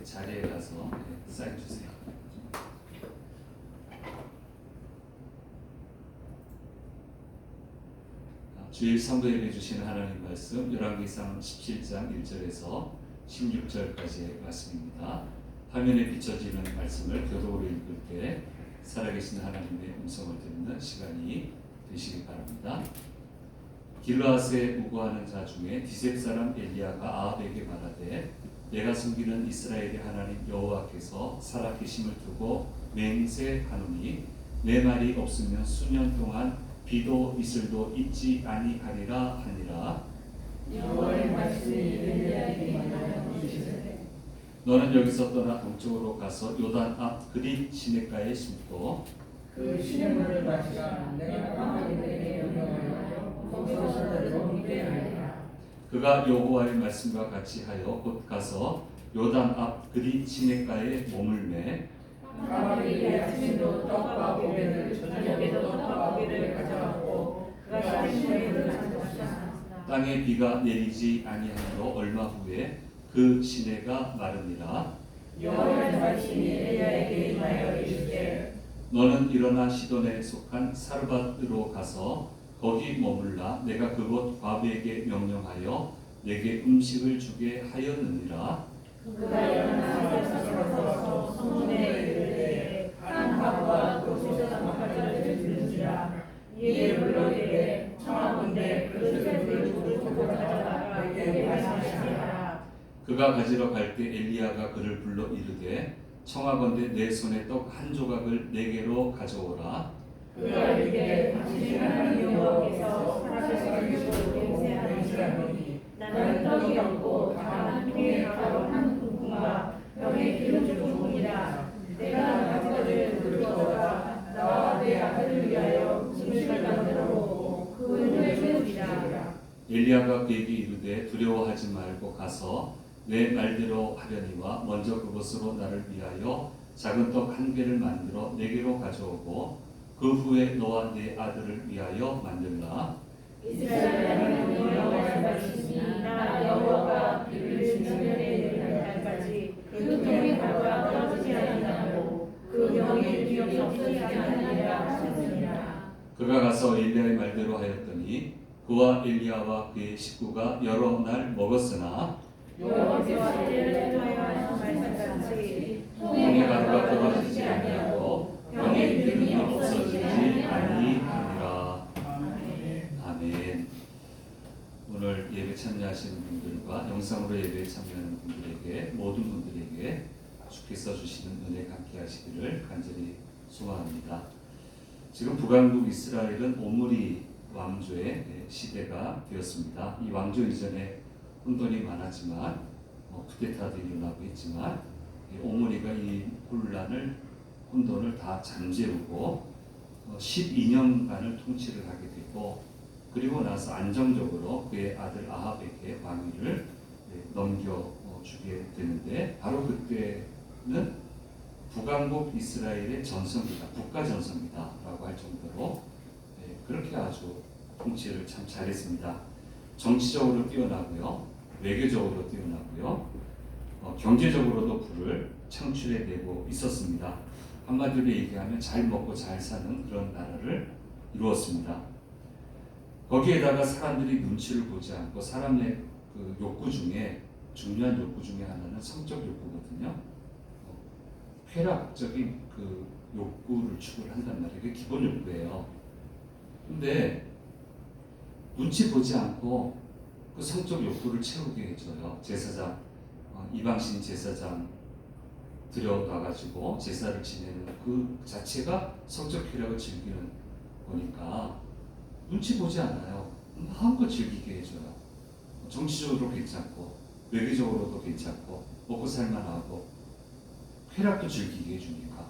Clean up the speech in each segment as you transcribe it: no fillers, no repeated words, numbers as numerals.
자리에 가서 사인 주세요. 주일 성도 예배 주시는 하나님 말씀 열왕기상 17장 1절에서 16절까지의 말씀입니다. 화면에 비춰지는 말씀을 교독으로 읽을 때 살아계신 하나님의 음성을 듣는 시간이 되시기 바랍니다. 길르앗에 우거하는 자 중에 디셉 사람 엘리야가 아합에게 말하되 내가 섬기는 이스라엘의 하나님 여호와께서 살아계심을 두고 맹세하노니 내 말이 없으면 수년 동안 비도 이슬도 있지 아니하리라 하니라. 여호와의 말씀이 엘리야에게 임하여 너는 여기서 떠나 동쪽으로 가서 요단 앞 그릿 시냇가에 심고 그 시냇물을 마시라. 내가 아합에게 명령하여 거기서 너를 먹게 하리라. 그가 여호와의 말씀과 같이 하여 곧 가서 요단 앞 그릿 시냇가에 몸을 매 아합이 아침에도 떡과 고기를 저녁에도 떡과 고기를 가져갔고 그가 시냇물을 가져갔다. 땅에 비가 내리지 아니하므로 얼마 후에 그 시내가 마르니라. 여호와의 말씀이 엘리야에게 임하여 이르되 너는 일어나 시돈에 속한 사르밧으로 가서 거기 머물라. 내가 그곳 과부에게 명령하여 내게 음식을 주게 하였느니라. 그가 일어나 가서 성문에 이르되 한 과부와 그곳에서 막걸리를 주는지라. 이에 불러이르되 청하건대 그릇에 물을 두고 가져다가 내게 말씀하시라. 그가 가지러 갈 때 엘리야가 그를 불러 이르되 청하건대 내 손에 떡 한 조각을 내게로 가져오라. 그가 이르되 당신 하나님 여호와께서 살아계심을 두고 맹세하노니 나는 떡이 없고 다만 통에 가루 한 움큼과 병에 기름 조금이라. 내가 막걸리를 불러다가 나와 내 아들을 위하여 음식을 만들어 먹고 그 후에 죽으리라. 엘리야가 그에게 이르되 두려워하지 말고 가서 내 말대로 하려니와 먼저 그곳으로 나를 위하여 작은 떡 한 개를 만들어 내게로 가져오고 그 후에 너와 내 아들을 위하여 만들라. 이스라엘 하나님 여호와의 말씀이 나 여호와가 비를 진천에 이르는 날까지 그 통에 가루가 떨어지지 아니하고 그 병에 기름이 없어지지 아니하리라 하셨느니라. 그가 가서 엘리야의 말대로 하였더니 그와 엘리야와 그의 식구가 여러 날 먹었으나 여호와께서 엘리야를 통하여 말씀하셨지 통에 가루가 떨어지지 아니하고 병에 기름이 없어지지 아니하니라. 아멘. 오늘 예배 참여하시는 분들과 영상으로 예배에 참여하는 분들에게 모든 분들에게 주께서 주시는 은혜 함께 하시기를 간절히 소망합니다. 지금 북왕국 이스라엘은 오므리 왕조의 시대가 되었습니다. 이 왕조 이전에 혼돈이 많았지만 쿠데타도 일어나고 있지만 오므리가 이 혼돈을 다 잠재우고 12년간을 통치를 하게 되고 그리고 나서 안정적으로 그의 아들 아합에게 왕위를 넘겨주게 되는데 바로 그때는 북왕국 이스라엘의 전성기다, 국가 전성기다라고 할 정도로 그렇게 아주 통치를 참 잘했습니다. 정치적으로 뛰어나고요, 외교적으로 뛰어나고요, 경제적으로도 부를 창출해내고 있었습니다. 한마디로 얘기하면 잘 먹고 잘 사는 그런 나라를 이루었습니다. 거기에다가 사람들이 눈치를 보지 않고 사람의 그 욕구 중에 중요한 욕구 중에 하나는 성적 욕구거든요. 쾌락적인 그 욕구를 추구를 한단 말이에요. 그게 기본 욕구예요. 근데 눈치 보지 않고 그 성적 욕구를 채우게 해줘요. 제사장, 이방신 제사장 들여놔가지고 제사를 지내는 그 자체가 성적 쾌락을 즐기는 거니까 눈치 보지 않아요. 마음껏 즐기게 해줘요. 정치적으로 괜찮고 외교적으로도 괜찮고 먹고 살만하고 쾌락도 즐기게 해주니까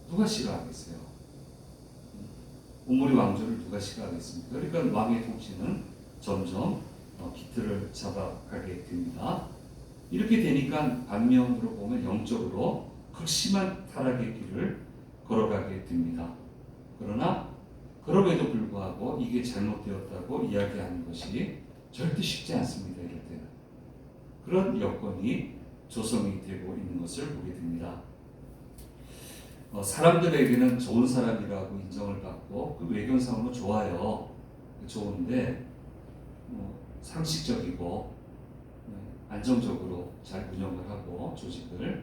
누가 싫어하겠어요? 오므리 왕조를 누가 싫어하겠습니까? 그러니까 왕의 통치는 점점 기틀을 잡아가게 됩니다. 이렇게 되니까 반면으로 보면 영적으로 극심한 타락의 길을 걸어가게 됩니다. 그러나 그럼에도 불구하고 이게 잘못되었다고 이야기하는 것이 절대 쉽지 않습니다. 이럴 때는. 그런 여건이 조성이 되고 있는 것을 보게 됩니다. 사람들에게는 좋은 사람이라고 인정을 받고 그 외견상으로 좋아요. 좋은데 상식적이고 안정적으로 잘 운영을 하고 조직을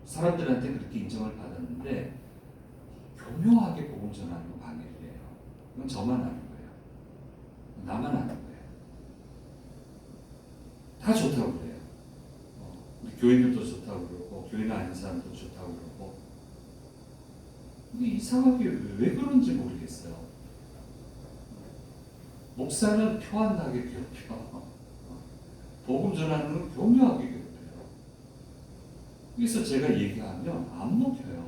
사람들한테 그렇게 인정을 받았는데 교묘하게 복음 전하는 거 방해를 해요. 이건 저만 아는 거예요. 나만 아는 거예요. 다 좋다고 그래요. 우리 교인들도 좋다고 그러고 교인 아닌 사람도 좋다고 그러고 근데 이상하게 왜 그런지 모르겠어요. 목사는 표한나게 괴롭혀. 복음 전하는 건 교묘하게 괴롭혀요. 그래서 제가 얘기하면 안 먹혀요.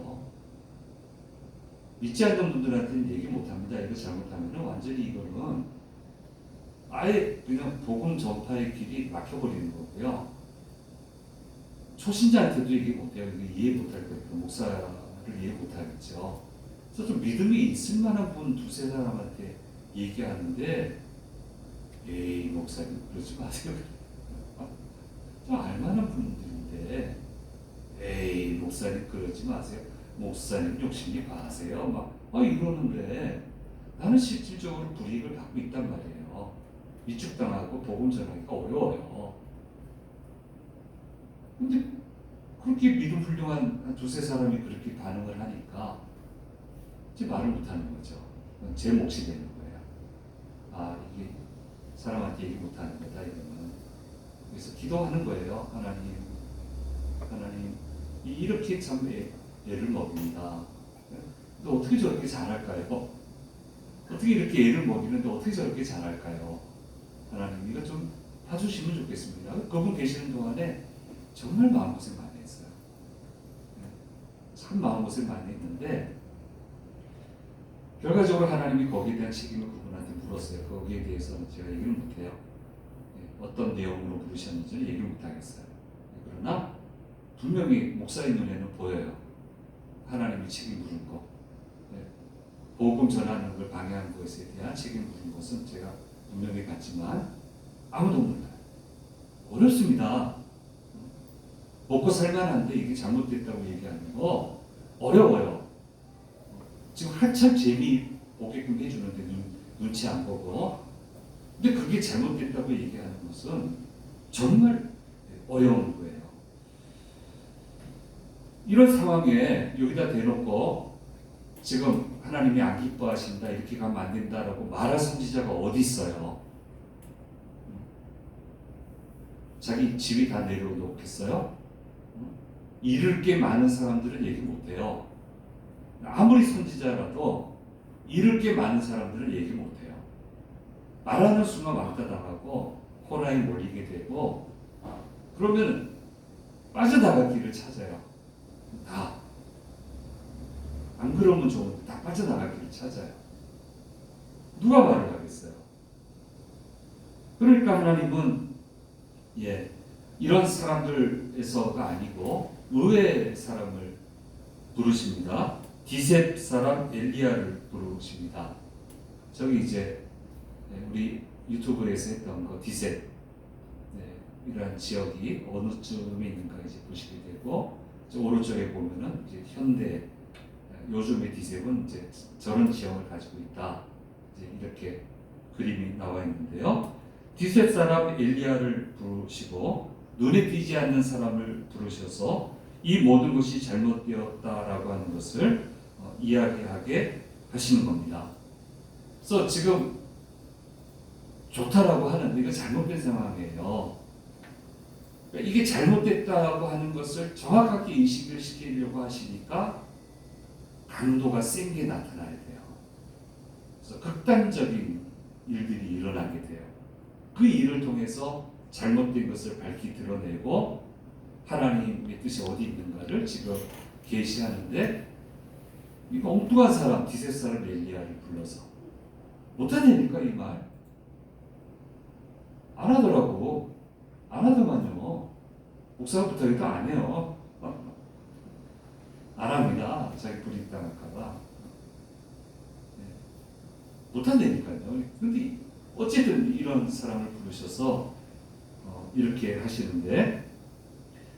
믿지 않는 분들한테는 얘기 못합니다. 이거 잘못하면 완전히 이거는 아예 그냥 복음 전파의 길이 막혀버리는 거고요. 초신자한테도 얘기 못해요. 이거 이해 못할 거예요. 목사를 이해 못하겠죠. 그래서 좀 믿음이 있을 만한 분 두세 사람한테 얘기하는데 에이 목사님 그러지 마세요. 좀 알만한 분들인데 에이 목사님 그러지 마세요. 목사님 욕심이 과하세요. 막 이러는데 나는 실질적으로 불이익을 받고 있단 말이에요. 위축당하고 복음 전하기가 어려워요. 근데 그렇게 믿음 훌륭한 한 두세 사람이 그렇게 반응을 하니까 이제 말을 못하는 거죠. 제 몫이 되는 거예요. 이게 사람한테 얘기 못하는 거다 이러면. 그래서 기도하는 거예요. 하나님 이렇게 참 애를 먹입니다. 근데 어떻게 저렇게 잘할까요? 어떻게 이렇게 애를 먹이는데 어떻게 저렇게 잘할까요? 하나님 이거 좀 봐주시면 좋겠습니다. 그분 계시는 동안에 정말 마음고생 많이 했어요. 참 마음고생 많이 했는데 결과적으로 하나님이 거기에 대한 책임을 그분한테 물었어요. 거기에 대해서는 제가 얘기를 못해요. 어떤 내용으로 부르셨는지는 얘기를 못하겠어요. 그러나 분명히 목사의 눈에는 보여요. 하나님이 책임 물은 거. 복음 전하는 걸 방해한 것에 대한 책임 물은 것은 제가 분명히 봤지만 아무도 몰라요. 어렵습니다. 먹고 살만한데 이게 잘못됐다고 얘기하는 거 어려워요. 지금 한참 재미 보게끔 해주는데 눈치 안 보고 근데 그게 잘못됐다고 얘기하는 것은 정말 어려운 거예요. 이런 상황에 여기다 대놓고 지금 하나님이 안 기뻐하신다 이렇게 가면 안 된다라고 말할 선지자가 어디 있어요? 자기 집이 다 내려놓겠어요? 잃을 게 많은 사람들은 얘기 못해요. 아무리 선지자라도 잃을 게 많은 사람들은 얘기 못해요. 말하는 순간 왕따 당하고 코너에 몰리게 되고 그러면 빠져나갈 길을 찾아요. 다. 안 그러면 좋은데 다 빠져나갈 길을 찾아요. 누가 말을 하겠어요? 그러니까 하나님은 이런 사람들에서가 아니고 의외의 사람을 부르십니다. 디셉 사람 엘리야를 부르십니다. 저기 이제 우리 유튜브에서 했던 거 디셉 이런 지역이 어느 쯤에 있는가 이제 보시게 되고 오른쪽에 보면은 이제 현대 요즘의 디셉은 이제 저런 지형을 가지고 있다. 이제 이렇게 그림이 나와 있는데요. 디셉 사람 엘리야를 부르시고 눈에 띄지 않는 사람을 부르셔서 이 모든 것이 잘못되었다라고 하는 것을 이야기하게 하시는 겁니다. 그래서 지금 좋다라고 하는데 이거 잘못된 상황이에요. 그러니까 이게 잘못됐다고 하는 것을 정확하게 인식을 시키려고 하시니까 강도가 센 게 나타나야 돼요. 그래서 극단적인 일들이 일어나게 돼요. 그 일을 통해서 잘못된 것을 밝히 드러내고 하나님의 뜻이 어디 있는가를 지금 계시하는데 이 엉뚱한 사람, 디셋 사람 엘리야를 불러서 못하냐니까 이 말. 안 하더라고. 안 하더만요. 목사가 부탁해도 안 해요. 안 합니다. 자기 불이익 당할까봐. 못한다니까요. 근데 어쨌든 이런 사람을 부르셔서 이렇게 하시는데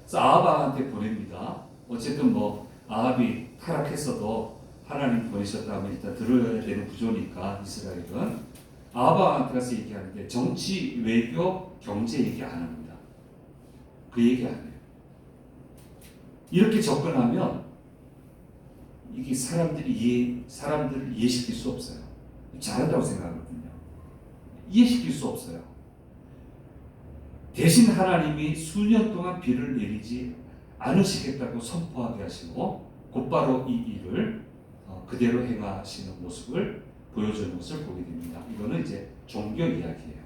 그래서 아합한테 보냅니다. 어쨌든 뭐 아합이 타락했어도 하나님 보내셨다면 일단 들어야 되는 구조니까 이스라엘은 아합한테 가서 얘기하는데 정치, 외교, 경제 얘기 안 합니다. 그 얘기 안 해요. 이렇게 접근하면 이게 사람들을 이해시킬 수 없어요. 잘한다고 생각하거든요. 이해시킬 수 없어요. 대신 하나님이 수년 동안 비를 내리지 않으시겠다고 선포하게 하시고 곧바로 이 일을 그대로 행하시는 모습을 보여주는 것을 보게 됩니다. 이거는 이제 종교 이야기예요.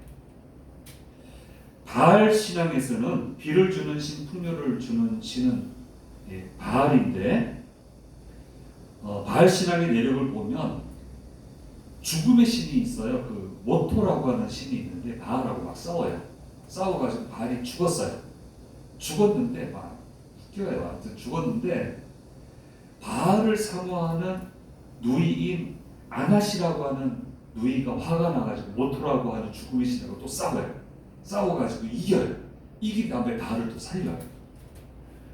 바알 신앙에서는 비를 주는 신, 풍요를 주는 신은 바알인데 바알 신앙의 내력을 보면 죽음의 신이 있어요. 그 모토라고 하는 신이 있는데 바알하고 막 싸워가지고 바알이 죽었어요. 죽었는데 막 웃겨요. 아무튼 죽었는데 바알을 사모하는 누이인 아나시라고 하는 누이가 화가 나가지고 모토라고 하는 죽음의 신하고 또 싸워가지고 이겨요. 이긴 다음에 바알을 또 살려요.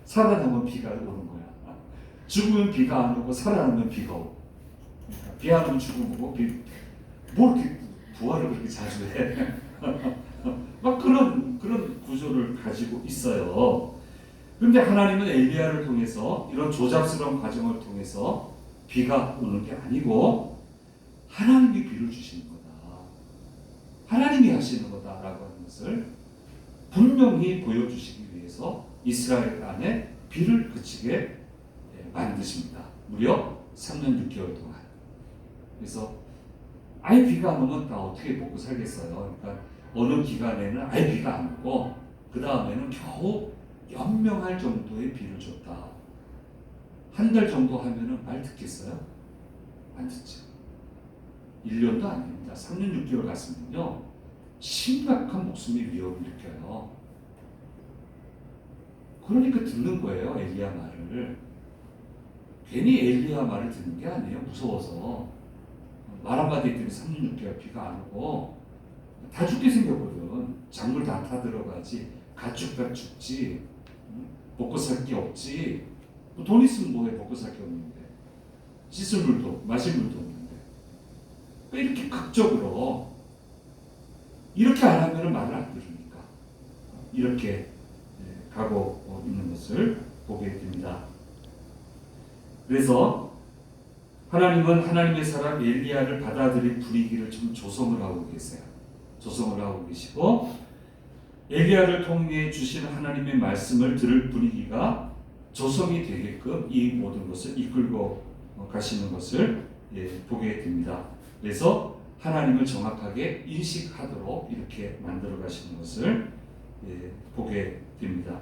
살아나면 비가 오는 거야. 죽으면 비가 안 오고 살아나면 비가 오고. 그러니까 비 안 오면 죽음이고 뭐 이렇게 부활을 그렇게 자주 해. 막 그런 구조를 가지고 있어요. 그런데 하나님은 엘리야를 통해서 이런 조잡스러운 과정을 통해서 비가 오는 게 아니고 하나님이 비를 주시는 거다. 하나님이 하시는 거다라고 하는 것을 분명히 보여주시기 위해서 이스라엘 안에 비를 그치게 만드십니다. 무려 3년 6개월 동안. 그래서 아예 비가 안 오면 다 어떻게 먹고 살겠어요. 그러니까 어느 기간에는 아예 비가 안 오고 그 다음에는 겨우 연명할 정도의 비를 줬다. 한 달 정도 하면은 말 듣겠어요? 안 듣죠. 1년도 아닙니다. 3년 6개월 갔으면요 심각한 목숨의 위협을 느껴요. 그러니까 듣는 거예요. 엘리야 말을. 괜히 엘리야 말을 듣는 게 아니에요. 무서워서. 말 한마디 했더니 3년 6개월 비가 안 오고 다 죽게 생겼거든. 작물 다 타들어가지. 가축 다 죽지. 먹고 살 게 없지. 돈 있으면 뭐해. 먹고 살 게 없는데. 씻을 물도 마실 물도 없는데. 왜 이렇게 극적으로 이렇게 안 하면 말을 안 들으니까 이렇게 가고 있는 것을 보게 됩니다. 그래서 하나님은 하나님의 사람 엘리야를 받아들인 분위기를 좀 조성을 하고 계세요. 조성을 하고 계시고 엘리야를 통해 주신 하나님의 말씀을 들을 분위기가 조성이 되게끔 이 모든 것을 이끌고 가시는 것을 보게 됩니다. 그래서 하나님을 정확하게 인식하도록 이렇게 만들어 가시는 것을 보게 됩니다.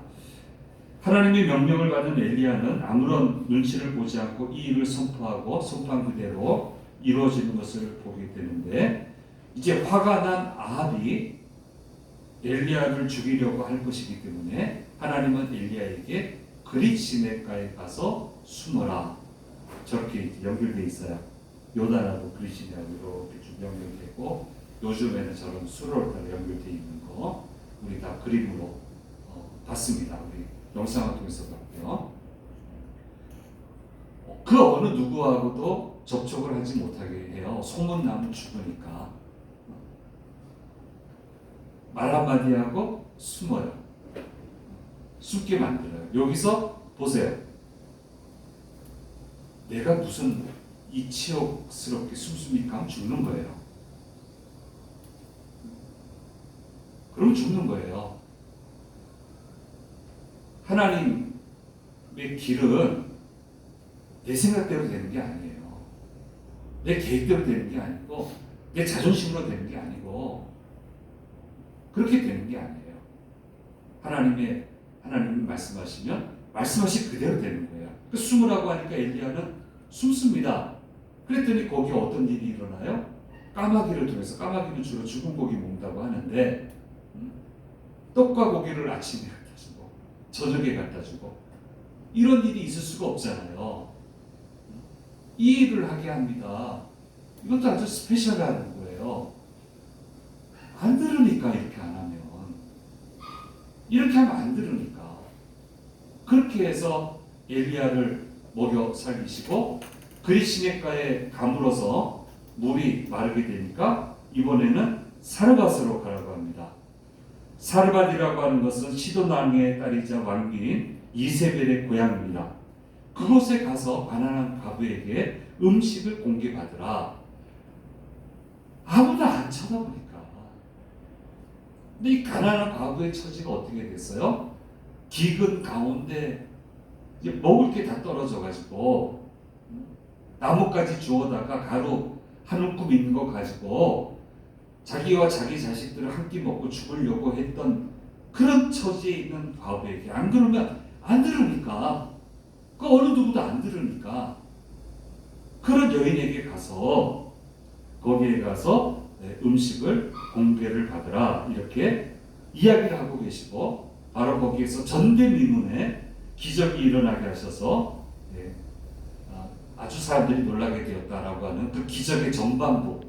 하나님의 명령을 받은 엘리야는 아무런 눈치를 보지 않고 이 일을 선포하고 선포한 그대로 이루어지는 것을 보게 되는데 이제 화가 난 아합이 엘리야를 죽이려고 할 것이기 때문에 하나님은 엘리야에게 그릿 시내가에 가서 숨어라. 저렇게 연결되어 있어요. 요단하고 그릿 시내하고 이렇게 쭉 연결되고 요즘에는 저런 수로로 연결되어 있는 거 우리 다 그림으로 봤습니다. 우리 영상을 통해서 봤고요. 그 어느 누구하고도 접촉을 하지 못하게 해요. 소문나면 죽으니까. 말 한마디 하고 숨어요. 숨게 만들어요. 여기서 보세요. 내가 무슨 이치욕스럽게 숨습니까? 하면 죽는 거예요. 그럼 죽는 거예요. 하나님의 길은 내 생각대로 되는 게 아니에요. 내 계획대로 되는 게 아니고 내 자존심으로 되는 게 아니고 그렇게 되는 게 아니에요. 하나님이 말씀하시면 말씀하신 그대로 되는 거예요. 그 숨으라고 하니까 엘리야는 숨습니다. 그랬더니 거기에 어떤 일이 일어나요? 까마귀를 통해서, 까마귀는 주로 죽은 고기 먹는다고 하는데 떡과 고기를 아침에 갖다 주고 저녁에 갖다 주고 이런 일이 있을 수가 없잖아요. 이 일을 하게 합니다. 이것도 아주 스페셜한 거예요. 안 들으니까 이렇게 안 하면 이렇게 하면 안 들으니까 그렇게 해서 엘리야를 먹여 살리시고 그리 시냇가에 가물어서 물이 마르게 되니까 이번에는 사르밧으로 가라고 합니다. 사르밧이라고 하는 것은 시돈 왕의 딸이자 왕비인 이세벨의 고향입니다. 그곳에 가서 가난한 과부에게 음식을 공개받으라. 아무도 안 쳐다보니까. 근데 이 가난한 과부의 처지가 어떻게 됐어요? 기근 가운데 이제 먹을 게 다 떨어져 가지고 나뭇가지 주워다가 가루 한 움큼 있는 거 가지고 자기와 자기 자식들을 한 끼 먹고 죽으려고 했던 그런 처지에 있는 과부에게, 안 그러면 안 들으니까, 그 어느 누구도 안 들으니까 그런 여인에게 가서 거기에 가서 음식을 공개를 받으라 이렇게 이야기를 하고 계시고, 바로 거기에서 전대미문에 기적이 일어나게 하셔서 아주 사람들이 놀라게 되었다라고 하는 그 기적의 전반부,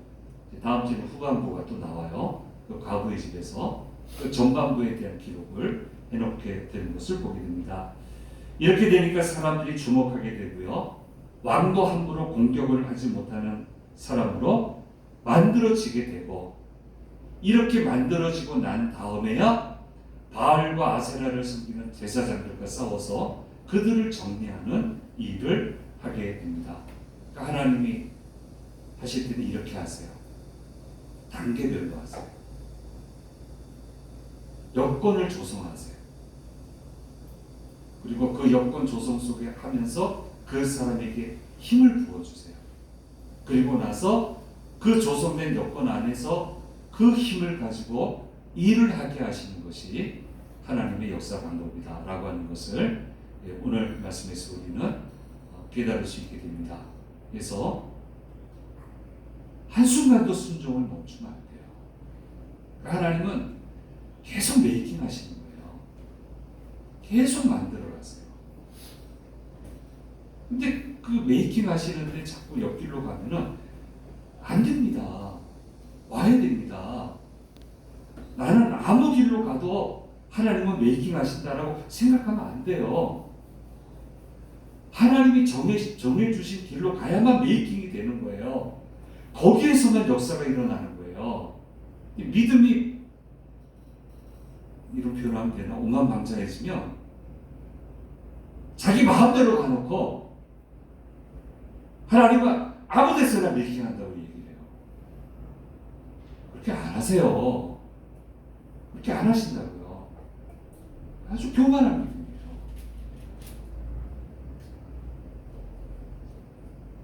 다음 주에는 후반부가 또 나와요. 그 과부의 집에서 그 전반부에 대한 기록을 해놓게 되는 것을 보게 됩니다. 이렇게 되니까 사람들이 주목하게 되고요. 왕도 함부로 공격을 하지 못하는 사람으로 만들어지게 되고, 이렇게 만들어지고 난 다음에야 바알과 아세라를 섬기는 제사장들과 싸워서 그들을 정리하는 일을 하게 됩니다. 그러니까 하나님이 하실 때는 이렇게 하세요. 단계별로 하세요. 여건을 조성하세요. 그리고 그 여건 조성 속에 하면서 그 사람에게 힘을 부어주세요. 그리고 나서 그 조성된 여건 안에서 그 힘을 가지고 일을 하게 하시는 것이 하나님의 역사 방법이다 라고 하는 것을 오늘 말씀에서 우리는 깨달을 수 있게 됩니다. 그래서 한순간도 순종을 멈추면 안 돼요. 하나님은 계속 메이킹 하시는 거예요. 계속 만들어 가세요. 근데 그 메이킹 하시는데 자꾸 옆길로 가면은 안 됩니다. 와야 됩니다. 나는 아무 길로 가도 하나님은 메이킹 하신다라고 생각하면 안 돼요. 하나님이 정해주신 길로 가야만 메이킹이 되는 거예요. 거기에서만 역사가 일어나는 거예요. 믿음이, 이런 표현하면 되나? 오만방자해지면 자기 마음대로 가놓고 하나님은 아무 데서나 메이킹한다고 얘기해요. 그렇게 안 하세요. 그렇게 안 하신다고요. 아주 교만한 믿음이에요.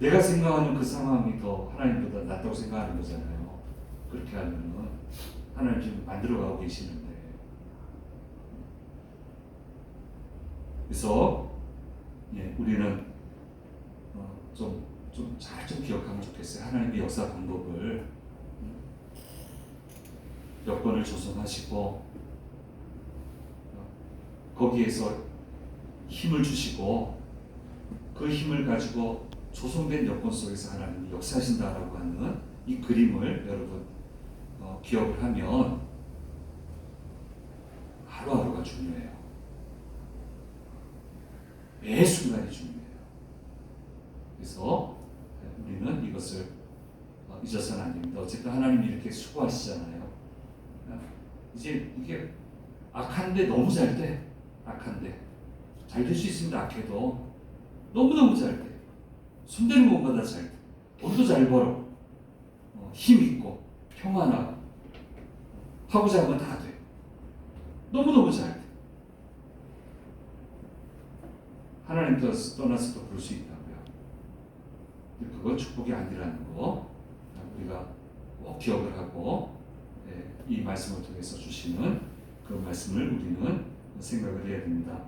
내가 생각하는 그 상황이 더 하나님보다 낫다고 생각하는 거잖아요. 그렇게 하면은 하나님 지금 만들어가고 계시는데. 그래서 우리는 좀 기억하면 좋겠어요. 하나님의 역사 방법을, 여건을 조성하시고 거기에서 힘을 주시고 그 힘을 가지고 조성된 여건 속에서 하나님이 역사하신다라고 하는 이 그림을 여러분 기억을 하면 하루하루가 중요해요. 매 순간이 중요해요. 그래서 우리는 이것을 잊어서는 안 됩니다. 어쨌든 하나님이 이렇게 수고하시잖아요. 이제 이게 악한데 너무 잘 돼. 악한데 잘 될 수 있습니다. 악해도 너무너무 잘 돼. 손대는 것보다 잘 돼. 돈도 잘 벌어. 힘 있고 평안하고 하고자 하면 다 돼. 너무너무 잘 돼. 하나님 떠나서도 볼 수 있다고요. 그건 축복이 아니라는 거 우리가 꼭 기억을 하고 이 말씀을 통해서 주시는 그 말씀을 우리는 생각을 해야 됩니다.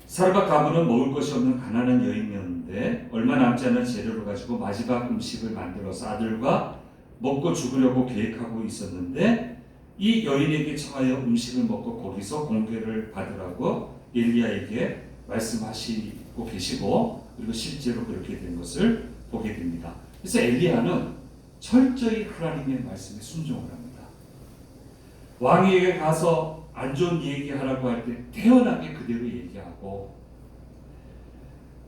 사르밧 가문은 먹을 것이 없는 가난한 여인이었는데 얼마 남지 않은 재료를 가지고 마지막 음식을 만들어서 아들과 먹고 죽으려고 계획하고 있었는데, 이 여인에게 청하여 음식을 먹고 거기서 공개를 받으라고 엘리야에게 말씀하시고 계시고, 그리고 실제로 그렇게 된 것을 보게 됩니다. 그래서 엘리야는 철저히 하나님의 말씀에 순종을 합니다. 왕에게 가서 안 좋은 얘기하라고 할 때 태연하게 그대로 얘기하고,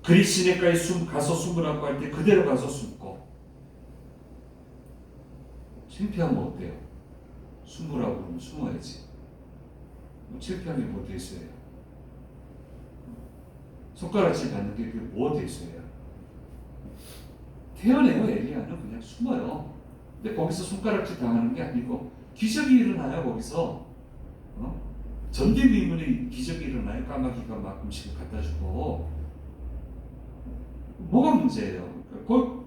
그리 시내가에 가서 숨으라고 할 때 그대로 가서 숨고. 창피하면 어때요? 숨으라고 그러면 숨어야지. 창피한 게 뭐 대수예요? 손가락질 받는 게 그게 뭐 대수예요? 태어내요. 엘리야는 그냥 숨어요. 근데 거기서 손가락질 당하는 게 아니고 기적이 일어나요. 거기서 전대미문에 기적이 일어나요. 까마귀가 막 음식을 갖다 주고. 뭐가 문제예요? 곧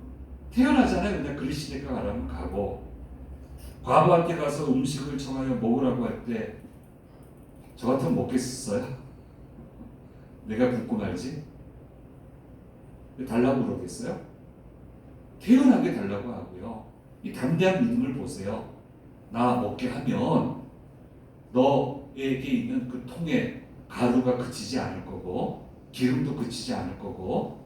태어나잖아요. 그냥 그리시네가 가라면 가고, 과부한테 가서 음식을 청하여 먹으라고 할 때 저 같으면 먹겠어요? 내가 굶고 말지? 달라고 그러겠어요? 태연하게 달라고 하고요. 이 담대한 믿음을 보세요. 나 먹게 하면 너에게 있는 그 통에 가루가 그치지 않을 거고, 기름도 그치지 않을 거고,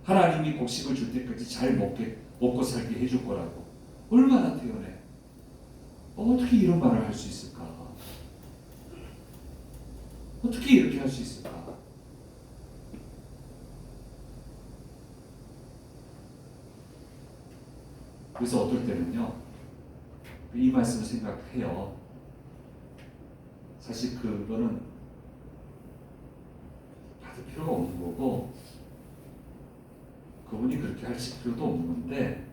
하나님이 곡식을 줄 때까지 잘 먹고 살게 해줄 거라고. 얼마나 태연해. 어떻게 이런 말을 할 수 있을까? 어떻게 이렇게 할 수 있을까? 그래서 어떨 때는요, 이 말씀을 생각해요. 사실 그거는 받을 필요가 없는 거고, 그분이 그렇게 하실 필요도 없는 건데,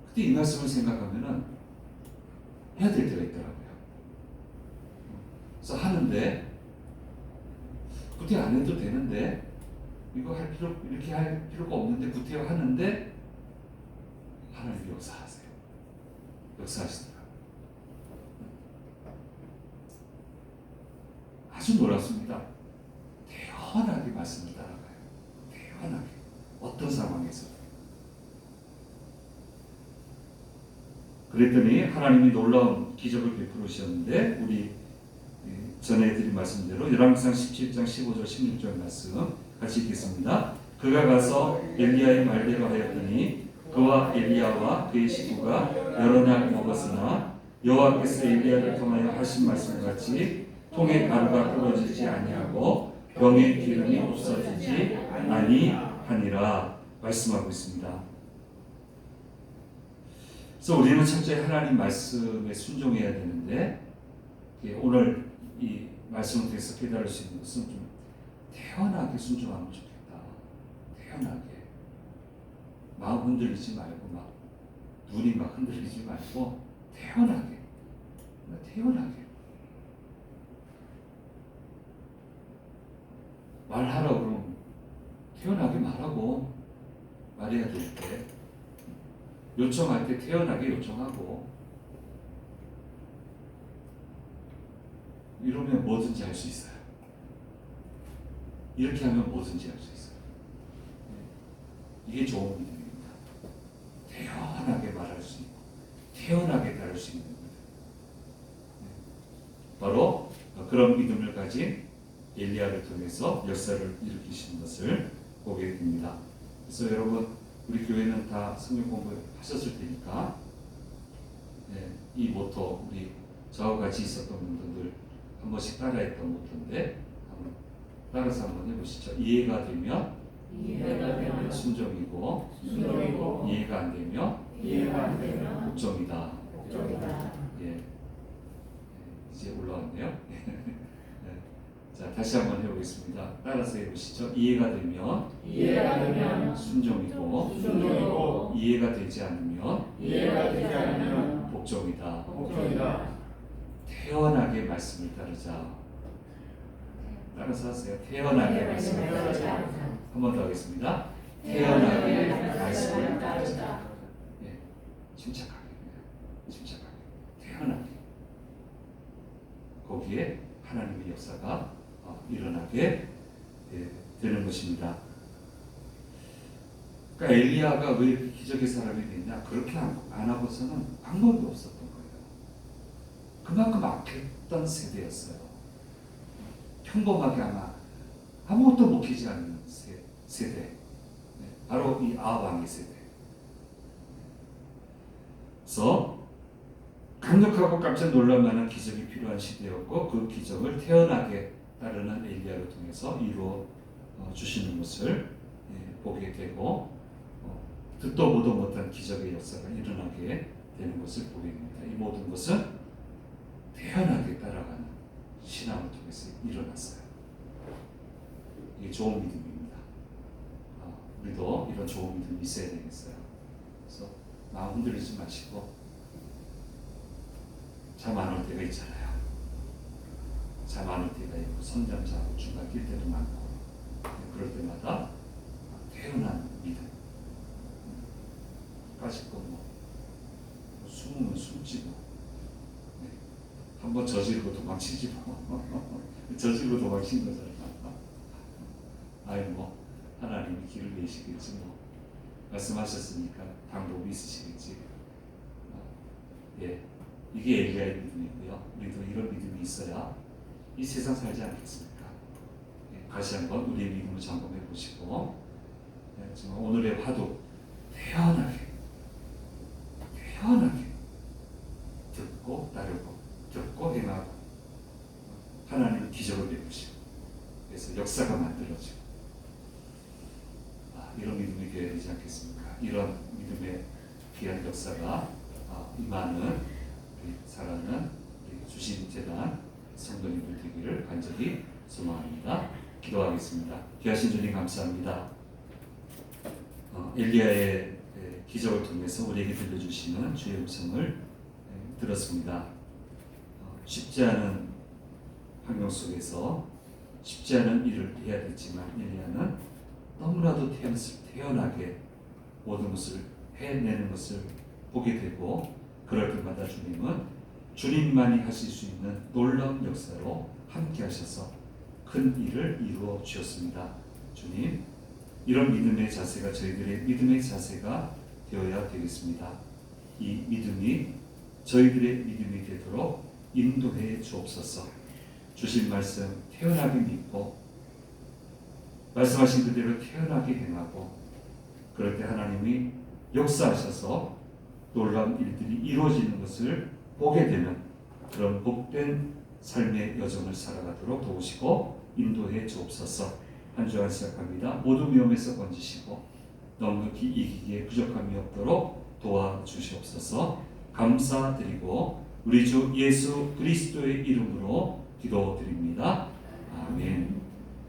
그때 이 말씀을 생각하면은 해야 될 때가 있더라고요. 그래서 하는데, 그때 안 해도 되는데, 이렇게 할 필요가 없는데, 구태여 하는데, 하나님이 역사하세요. 역사하시더라고요. 아주 놀랍습니다. 태연하게 말씀을 따라가요. 태연하게. 어떤 상황에서. 그랬더니 하나님이 놀라운 기적을 베풀으셨는데, 우리 전에 드린 말씀대로 열왕기상 17장 15절 16절 말씀 같이 읽겠습니다. 그가 가서 엘리야의 말대로 하였더니 그와 엘리야와 그의 식구가 여러 날 먹었으나 여호와께서 엘리야를 통하여 하신 말씀같이 통에 가루가 끓어지지 아니하고 병에 기름이 없어지지 아니하니라 말씀하고 있습니다. 그래서 우리는 첫째 하나님 말씀에 순종해야 되는데, 오늘 이 말씀을 통해서 깨달을 수 있는 것은 좀 태연하게 순종하면 좋겠다. 태연하게. 마음 흔들리지 말고, 막 눈이 막 흔들리지 말고 태연하게. 말하라고 그러면 태연하게 말하고, 말해야 될 때 요청할 때 태연하게 요청하고, 이러면 뭐든지 할 수 있어요. 이렇게 하면 뭐든지 할 수 있어요. 이게 좋은 믿음입니다. 태연하게 말할 수 있고 태연하게 다룰 수 있는 겁니다. 바로 그런 믿음을 가진 엘리야를 통해서 역사를 일으키시는 것을 보게 됩니다. 그래서 여러분, 우리 교회는 다 성경 공부하셨을 테니까, 이 모토, 우리 저와 같이 있었던 분들 한 번씩 따라했던 모토인데, 한번 따라서 한번 해보시죠. 이해가 되면 순종이고, 이해가 안 되면 복종이다. 예. 이제 올라왔네요. 자, 다시 한번 해보겠습니다. 따라서 해보시죠. 이해가 되면 순종이고, 이해가 되지 않으면 복종이다. 태연하게 말씀을 따르자. 따라서 하세요. 태연하게 말씀을 따르자. 한 번 더 하겠습니다. 태연하게 말씀을 따르자. 예, 침착하게, 태연하게. 거기에 하나님의 역사가 일어나게 되는 것입니다. 그러니까 엘리야가 왜 기적의 사람이 됐냐? 그렇게 안 하고서는 방법이 없었던 거예요. 그만큼 악했던 세대였어요. 평범하게 아무것도 먹히지 않는 세대. 바로 이 아합 왕의 세대. 그래서 강력하고 깜짝 놀랄 만한 기적이 필요한 시대였고 그 기적을 태연하게 따르는 엘리야를 통해서 이루어 주시는 것을 보게 되고 듣도 보도 못한 기적의 역사가 일어나게 되는 것을 보게 됩니다. 이 모든 것은 태연하게 따라가는 신앙을 통해서 일어났어요. 이게 좋은 믿음입니다. 우리도 이런 좋은 믿음이 있어야 되겠어요. 그래서 마음 흔들리지 마시고 잠 안 올 때가 있잖아요. 잠 안 올 때가 있고 선잠 자고 중간 뛸 때도 많고 그럴 때마다 태어난 믿음 까짓 거 숨으면 숨지 뭐. 한번 저지르고 도망치지 뭐. 저지르고 도망친 거잖아. 아이 뭐 하나님이 길을 내시겠지 뭐. 말씀하셨으니까 방법이 있으시겠지. 예, 이게 엘리야의 믿음이고요. 우리도 이런 믿음이 있어야 이 세상 살지 않겠습니까? 예, 다시 한번 우리의 믿음을 점검해 보시고 정말 오늘의 화두 태연하게 듣고 따르고 듣고 행하고 하나님은 기적을 베푸시고 그래서 역사가 만들어지고 이런 믿음이 되어야 되지 않겠습니까? 이런 믿음의 귀한 역사가 임하는 우리 사랑하는 우리 주신재단 성도님들 되기를 간절히 소망합니다. 기도하겠습니다. 귀하신 주님 감사합니다. 엘리야의 기적을 통해서 우리에게 들려주시는 주의 음성을 들었습니다. 쉽지 않은 환경 속에서 쉽지 않은 일을 해야 됐지만 엘리야는 너무나도 태연하게 모든 것을 해내는 것을 보게 되고 그럴 때마다 주님은 주님만이 하실 수 있는 놀라운 역사로 함께 하셔서 큰 일을 이루어 주셨습니다. 주님, 이런 믿음의 자세가 저희들의 믿음의 자세가 되어야 되겠습니다. 이 믿음이 저희들의 믿음이 되도록 인도해 주옵소서. 주신 말씀 태연하게 믿고 말씀하신 그대로 태연하게 행하고 그럴 때 하나님이 역사하셔서 놀라운 일들이 이루어지는 것을 보게 되는 그런 복된 삶의 여정을 살아가도록 도우시고 인도해 주옵소서. 한 주간 시작합니다. 모든 위험에서 건지시고 넉넉히 이기기에 부족함이 없도록 도와주시옵소서. 감사드리고 우리 주 예수 그리스도의 이름으로 기도드립니다. 아멘.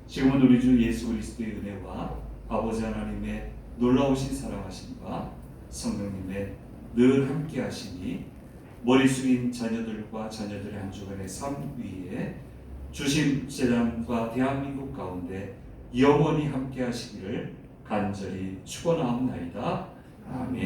지금은 우리 주 예수 그리스도의 은혜와 아버지 하나님의 놀라우신 사랑하심과 성령님의 늘 함께 하시니 머리 숙인 자녀들과 자녀들의 한 주간의 삶 위에 주심재단과 대한민국 가운데 영원히 함께 하시기를 간절히 축원하옵나이다. 아멘.